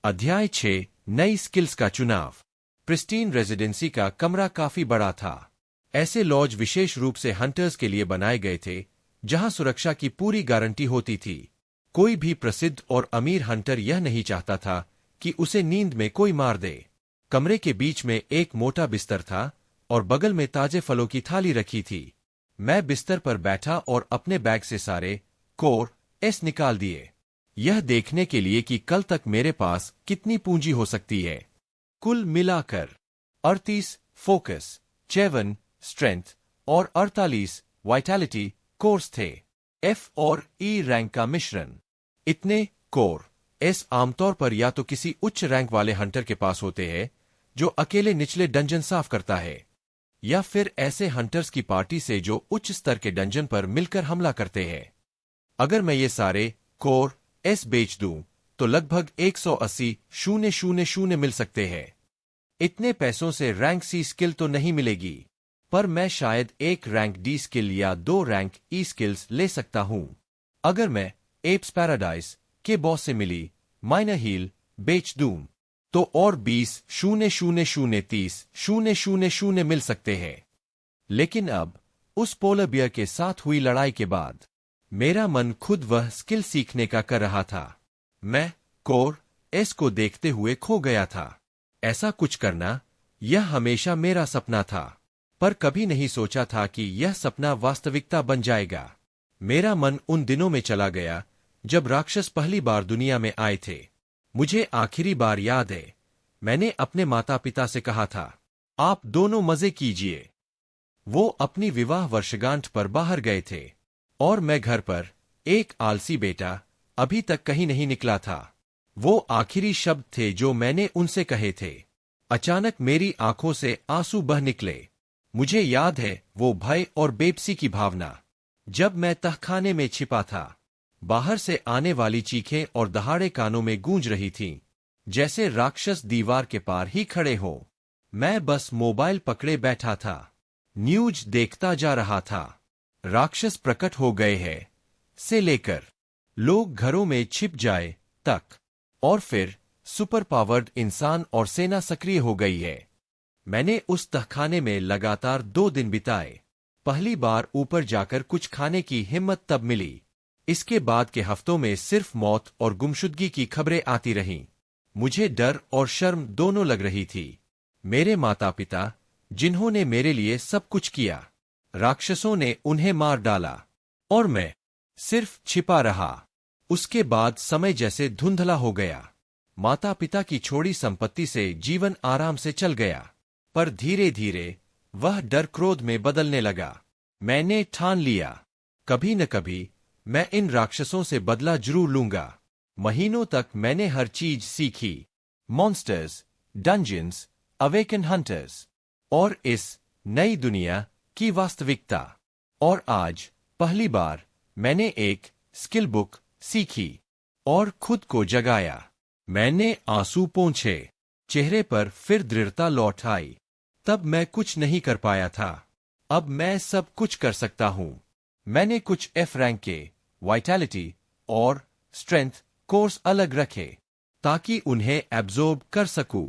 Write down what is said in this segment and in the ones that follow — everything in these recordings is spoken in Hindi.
अध्याय 6 नई स्किल्स का चुनाव। प्रिस्टीन रेजिडेंसी का कमरा काफी बड़ा था। ऐसे लॉज विशेष रूप से हंटर्स के लिए बनाए गए थे, जहां सुरक्षा की पूरी गारंटी होती थी। कोई भी प्रसिद्ध और अमीर हंटर यह नहीं चाहता था कि उसे नींद में कोई मार दे। कमरे के बीच में एक मोटा बिस्तर था और बगल में ताजे फलों की थाली रखी थी। मैं बिस्तर पर बैठा और अपने बैग से सारे कोर एस निकाल दिए, यह देखने के लिए कि कल तक मेरे पास कितनी पूंजी हो सकती है। कुल मिलाकर 38 फोकस, 7 स्ट्रेंथ और 48 वाइटैलिटी कोर्स थे। एफ और ई रैंक का मिश्रण। इतने कोर एस आमतौर पर या तो किसी उच्च रैंक वाले हंटर के पास होते हैं जो अकेले निचले डंजन साफ करता है, या फिर ऐसे हंटर्स की पार्टी से जो उच्च स्तर के डंजन पर मिलकर हमला करते हैं। अगर मैं ये सारे कोर एस बेच दूं तो लगभग 180,000 मिल सकते हैं। इतने पैसों से रैंक सी स्किल तो नहीं मिलेगी, पर मैं शायद एक रैंक डी स्किल या 2 रैंक ई स्किल्स ले सकता हूं। अगर मैं एप्स पैराडाइज के बॉस से मिली माइनर हील बेच दूं तो और 20,000 मिल सकते हैं। लेकिन अब उस पोलर बियर के साथ हुई लड़ाई के बाद मेरा मन खुद वह स्किल सीखने का कर रहा था। मैं कोर एस को देखते हुए खो गया था। ऐसा कुछ करना यह हमेशा मेरा सपना था, पर कभी नहीं सोचा था कि यह सपना वास्तविकता बन जाएगा। मेरा मन उन दिनों में चला गया जब राक्षस पहली बार दुनिया में आए थे। मुझे आखिरी बार याद है, मैंने अपने माता पिता से कहा था, आप दोनों मजे कीजिए। वो अपनी विवाह वर्षगांठ पर बाहर गए थे और मैं घर पर एक आलसी बेटा अभी तक कहीं नहीं निकला था। वो आखिरी शब्द थे जो मैंने उनसे कहे थे। अचानक मेरी आंखों से आंसू बह निकले। मुझे याद है वो भय और बेबसी की भावना। जब मैं तहखाने में छिपा था, बाहर से आने वाली चीखें और दहाड़े कानों में गूंज रही थीं, जैसे राक्षस दीवार के पार ही खड़े हों। मैं बस मोबाइल पकड़े बैठा था, न्यूज देखता जा रहा था। राक्षस प्रकट हो गए हैं से लेकर लोग घरों में छिप जाए तक, और फिर सुपर पावर्ड इंसान और सेना सक्रिय हो गई है। मैंने उस तहखाने में लगातार 2 दिन बिताए। पहली बार ऊपर जाकर कुछ खाने की हिम्मत तब मिली। इसके बाद के हफ्तों में सिर्फ मौत और गुमशुदगी की खबरें आती रहीं। मुझे डर और शर्म दोनों लग रही थी। मेरे माता पिता, जिन्होंने मेरे लिए सब कुछ किया, राक्षसों ने उन्हें मार डाला और मैं सिर्फ छिपा रहा। उसके बाद समय जैसे धुंधला हो गया। माता पिता की छोड़ी संपत्ति से जीवन आराम से चल गया, पर धीरे धीरे वह डर क्रोध में बदलने लगा। मैंने ठान लिया, कभी न कभी मैं इन राक्षसों से बदला जरूर लूंगा। महीनों तक मैंने हर चीज सीखी, मॉन्स्टर्स, डंजन्स, अवेकन हंटर्स और इस नई दुनिया की वास्तविकता। और आज पहली बार मैंने एक स्किल बुक सीखी और खुद को जगाया। मैंने आंसू पोंछे, चेहरे पर फिर दृढ़ता लौट आई। तब मैं कुछ नहीं कर पाया था, अब मैं सब कुछ कर सकता हूं। मैंने कुछ एफ रैंक के वाइटैलिटी और स्ट्रेंथ कोर्स अलग रखे ताकि उन्हें एब्जॉर्ब कर सकूं।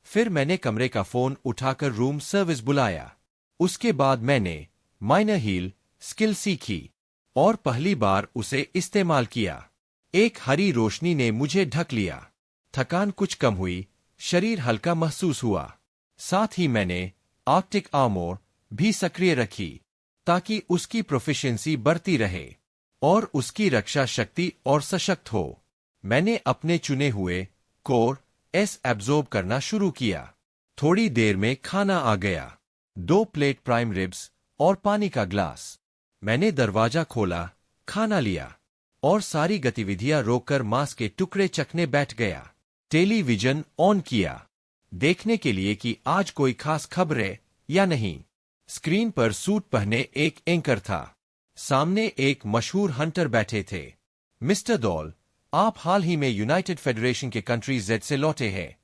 फिर मैंने कमरे का फोन उठाकर रूम सर्विस बुलाया। उसके बाद मैंने माइनर हील स्किल सीखी और पहली बार उसे इस्तेमाल किया। एक हरी रोशनी ने मुझे ढक लिया। थकान कुछ कम हुई, शरीर हल्का महसूस हुआ। साथ ही मैंने आर्कटिक आर्मोर भी सक्रिय रखी ताकि उसकी प्रोफिशिएंसी बढ़ती रहे और उसकी रक्षा शक्ति और सशक्त हो। मैंने अपने चुने हुए कोर एस एब्जॉर्ब करना शुरू किया। थोड़ी देर में खाना आ गया, 2 प्लेट प्राइम रिब्स और पानी का ग्लास। मैंने दरवाजा खोला, खाना लिया और सारी गतिविधियां रोककर मांस के टुकड़े चखने बैठ गया। टेलीविजन ऑन किया, देखने के लिए कि आज कोई खास खबर है या नहीं। स्क्रीन पर सूट पहने एक एंकर था। सामने एक मशहूर हंटर बैठे थे। मिस्टर दौल, आप हाल ही में यूनाइटेड फेडरेशन के कंट्री जेड से लौटे हैं।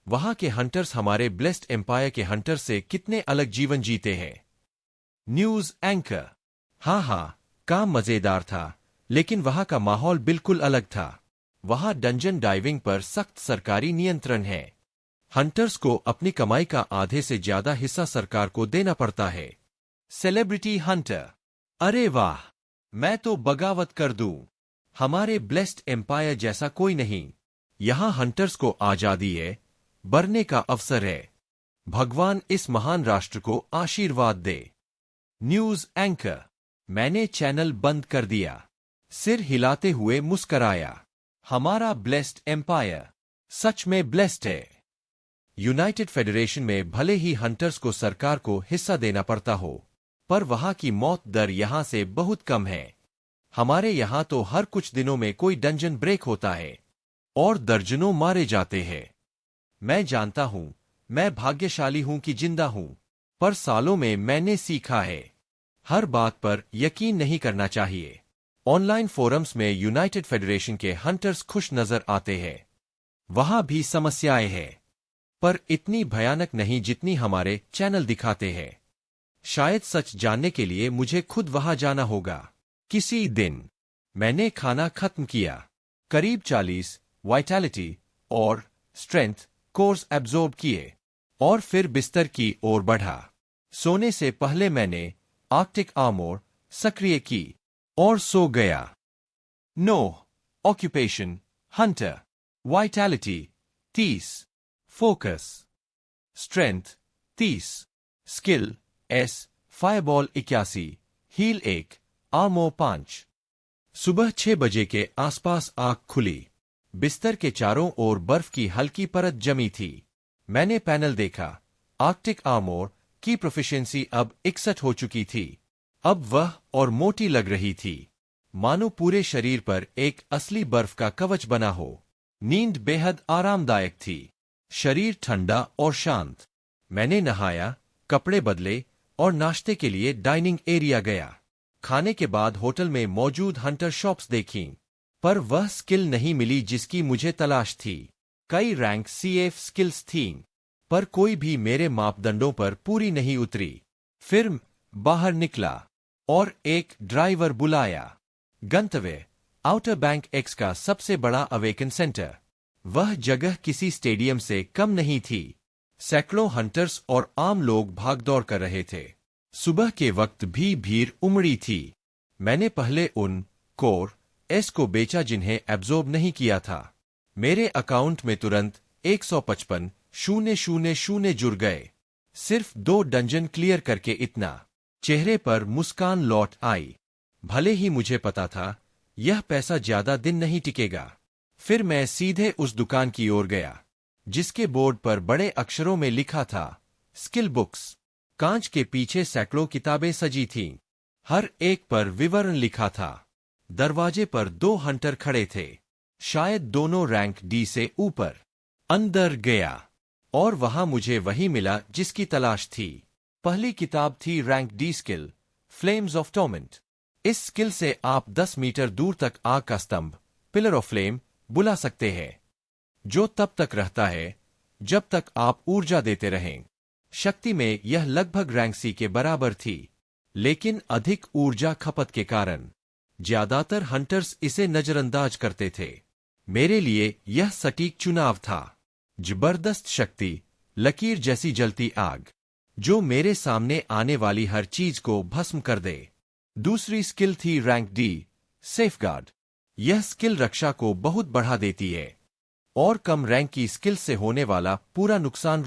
वहां के हंटर्स हमारे ब्लेस्ड एम्पायर के हंटर से कितने अलग जीवन जीते हैं। न्यूज एंकर: हाँ, काम मजेदार था, लेकिन वहां का माहौल बिल्कुल अलग था। वहां डंजन डाइविंग पर सख्त सरकारी नियंत्रण है। हंटर्स को अपनी कमाई का आधे से ज्यादा हिस्सा सरकार को देना पड़ता है। सेलिब्रिटी हंटर, अरे वाह, मैं तो बगावत कर दूं। हमारे ब्लेस्ड एम्पायर जैसा कोई नहीं। यहां हंटर्स को आजादी है, बढ़ने का अवसर है। भगवान इस महान राष्ट्र को आशीर्वाद दे। न्यूज एंकर, मैंने चैनल बंद कर दिया। सिर हिलाते हुए मुस्कराया। हमारा ब्लेस्ड एम्पायर सच में ब्लेस्ड है। यूनाइटेड फेडरेशन में भले ही हंटर्स को सरकार को हिस्सा देना पड़ता हो, पर वहां की मौत दर यहां से बहुत कम है। हमारे यहां तो हर कुछ दिनों में कोई डंजन ब्रेक होता है और दर्जनों मारे जाते हैं। मैं जानता हूं, मैं भाग्यशाली हूं कि जिंदा हूं, पर सालों में मैंने सीखा है, हर बात पर यकीन नहीं करना चाहिए। ऑनलाइन फोरम्स में यूनाइटेड फेडरेशन के हंटर्स खुश नजर आते हैं। वहां भी समस्याएं हैं, पर इतनी भयानक नहीं जितनी हमारे चैनल दिखाते हैं। शायद सच जानने के लिए मुझे खुद वहां जाना होगा किसी दिन। मैंने खाना खत्म किया। करीब 40 वाइटैलिटी और स्ट्रेंथ कोर्स एब्जॉर्ब किए और फिर बिस्तर की ओर बढ़ा। सोने से पहले मैंने आर्कटिक आर्मोर सक्रिय की और सो गया। No occupation hunter, vitality 30, focus strength 30, skill S, fireball 81, heal 1, armour 5। सुबह 6 बजे के आसपास आंख खुली। बिस्तर के चारों ओर बर्फ की हल्की परत जमी थी। मैंने पैनल देखा। आर्कटिक आर्मोर की प्रोफिशिएंसी अब 61 हो चुकी थी। अब वह और मोटी लग रही थी, मानो पूरे शरीर पर एक असली बर्फ का कवच बना हो। नींद बेहद आरामदायक थी। शरीर ठंडा और शांत। मैंने नहाया, कपड़े बदले और नाश्ते के लिए डाइनिंग एरिया गया। खाने के बाद होटल में मौजूद हंटर शॉप्स देखीं, पर वह स्किल नहीं मिली जिसकी मुझे तलाश थी। कई रैंक CF स्किल्स थीं, पर कोई भी मेरे मापदंडों पर पूरी नहीं उतरी। फिर बाहर निकला और एक ड्राइवर बुलाया। गंतव्य आउटर बैंक एक्स का सबसे बड़ा अवेकन सेंटर। वह जगह किसी स्टेडियम से कम नहीं थी। सैकड़ों हंटर्स और आम लोग भागदौड़ कर रहे थे। सुबह के वक्त भी भीड़ उमड़ी थी। मैंने पहले उन कोर एस को बेचा जिन्हें एब्जॉर्ब नहीं किया था। मेरे अकाउंट में तुरंत 155,000 जुड़ गए। सिर्फ 2 डंजन क्लियर करके इतना। चेहरे पर मुस्कान लौट आई। भले ही मुझे पता था यह पैसा ज्यादा दिन नहीं टिकेगा। फिर मैं सीधे उस दुकान की ओर गया जिसके बोर्ड पर बड़े अक्षरों में लिखा था स्किल बुक्स। कांच के पीछे सैकड़ों किताबें सजी थीं। हर एक पर विवरण लिखा था। दरवाजे पर 2 हंटर खड़े थे, शायद दोनों रैंक D से ऊपर। अंदर गया और वहां मुझे वही मिला जिसकी तलाश थी। पहली किताब थी rank D skill, flames of torment. इस स्किल से आप 10 मीटर दूर तक आग का स्तंभ, पिलर ऑफ फ्लेम, बुला सकते हैं, जो तब तक रहता है जब तक आप ऊर्जा देते रहें। शक्ति में यह लगभग रैंक C के बराबर थी, लेकिन अधिक ऊर्जा खपत के कारण ज्यादातर हंटर्स इसे नजरअंदाज करते थे। मेरे लिए यह सटीक चुनाव था। जबरदस्त शक्ति, लकीर जैसी जलती आग, जो मेरे सामने आने वाली हर चीज को भस्म कर दे। दूसरी स्किल थी रैंक D, सेफगार्ड। यह स्किल रक्षा को बहुत बढ़ा देती है और कम रैंक की स्किल से होने वाला पूरा नुकसान